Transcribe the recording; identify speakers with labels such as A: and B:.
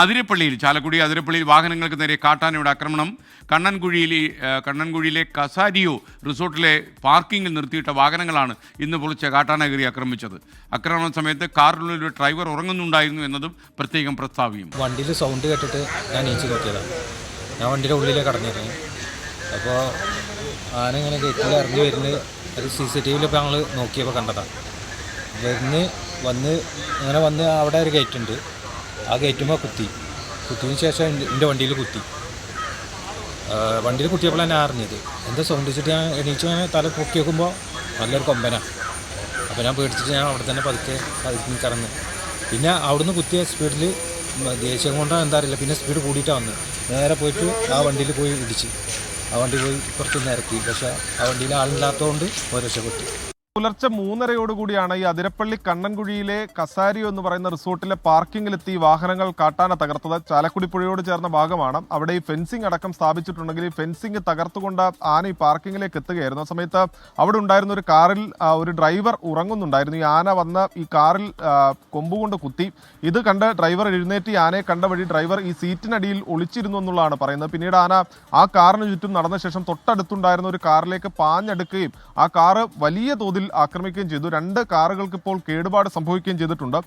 A: അതിരപ്പള്ളിയിൽ ചാലക്കുടി അതിരപ്പള്ളിയിൽ വാഹനങ്ങൾക്ക് നേരെ കാട്ടാനയുടെ ആക്രമണം. കണ്ണൻകുഴിയിലെ കസാരിയോ റിസോർട്ടിലെ പാർക്കിങ്ങിൽ നിർത്തിയിട്ട വാഹനങ്ങളാണ് ഇന്ന് പൊളിച്ച കാട്ടാന കയറി ആക്രമിച്ചത്. ആക്രമണ സമയത്ത് കാറിലൊരു ഡ്രൈവർ ഉറങ്ങുന്നുണ്ടായിരുന്നു എന്നതും പ്രത്യേകം പ്രസ്താവിക്കും.
B: വണ്ടിയിൽ സൗണ്ട് കേട്ടിട്ട് ഞാൻ നീച്ച് നോക്കിയതാണ്. ഞാൻ വണ്ടിയുടെ ഉള്ളിലേക്ക് കടന്നിരുന്നു. അപ്പോൾ ആന ഇങ്ങനെ ഗേറ്റിൽ ഇറങ്ങി വരുന്നത് അത് CCTVയിൽ ഇപ്പോൾ ഞങ്ങൾ നോക്കിയപ്പോൾ കണ്ടതാണ്. വന്ന് അവിടെ ഒരു ഗേറ്റ് ഉണ്ട്. ആ ഗേറ്റുമ്പോൾ കുത്തിയതിന് ശേഷം എൻ്റെ വണ്ടിയിൽ കുത്തി. വണ്ടിയിൽ കുത്തിയപ്പോൾ ഞാൻ അറിഞ്ഞത് എന്താ സൗണ്ട് വെച്ചിട്ട് ഞാൻ എണീച്ച് ഞാൻ തല പൊക്കി വെക്കുമ്പോൾ നല്ലൊരു കൊമ്പനാണ്. അപ്പോൾ ഞാൻ പേടിച്ചിട്ട് ഞാൻ അവിടെ തന്നെ പതുക്കെ കടന്നു. പിന്നെ അവിടുന്ന് കുത്തിയ സ്പീഡിൽ ദേഷ്യം കൊണ്ടാണ് എന്താ അറിയില്ല, പിന്നെ സ്പീഡ് കൂടിയിട്ടാണ് വന്നത്. നേരെ പോയിട്ട് ആ വണ്ടിയിൽ പോയി ഇടിച്ച് ആ വണ്ടി പോയി കുറച്ച് ഇറക്കി. പക്ഷേ ആ വണ്ടിയിൽ ആളില്ലാത്തതുകൊണ്ട് ഒരു രക്ഷപ്പെട്ടു.
C: പുലർച്ചെ 3:30 ഈ അതിരപ്പള്ളി കണ്ണൻകുഴിയിലെ കസാരിയോ എന്ന് പറയുന്ന റിസോർട്ടിലെ പാർക്കിങ്ങിലെത്തി വാഹനങ്ങൾ കാട്ടാന തകർത്തത്. ചാലക്കുടി പുഴയോട് ചേർന്ന ഭാഗമാണ്. അവിടെ ഈ ഫെൻസിംഗ് അടക്കം സ്ഥാപിച്ചിട്ടുണ്ടെങ്കിൽ ഈ ഫെൻസിംഗ് തകർത്തുകൊണ്ട് ആന ഈ പാർക്കിങ്ങിലേക്ക് എത്തുകയായിരുന്നു. ആ സമയത്ത് അവിടെ ഉണ്ടായിരുന്ന ഒരു കാറിൽ ഒരു ഡ്രൈവർ ഉറങ്ങുന്നുണ്ടായിരുന്നു. ഈ ആന വന്ന് ഈ കാറിൽ കൊമ്പുകൊണ്ട് കുത്തി. ഇത് കണ്ട് ഡ്രൈവർ എഴുന്നേറ്റ് ഈ ആനയെ കണ്ട വഴി ഡ്രൈവർ ഈ സീറ്റിനടിയിൽ ഒളിച്ചിരുന്നു എന്നുള്ളതാണ് പറയുന്നത്. പിന്നീട് ആന ആ കാറിന് ചുറ്റും നടന്ന ശേഷം തൊട്ടടുത്തുണ്ടായിരുന്ന ഒരു കാറിലേക്ക് പാഞ്ഞെടുക്കുകയും ആ കാറ് വലിയ തോതിൽ ആക്രമിക്കുകയും ചെയ്തു. 2 കാറുകൾക്ക് ഇപ്പോൾ കേടുപാട് സംഭവിക്കുകയും ചെയ്തിട്ടുണ്ട്.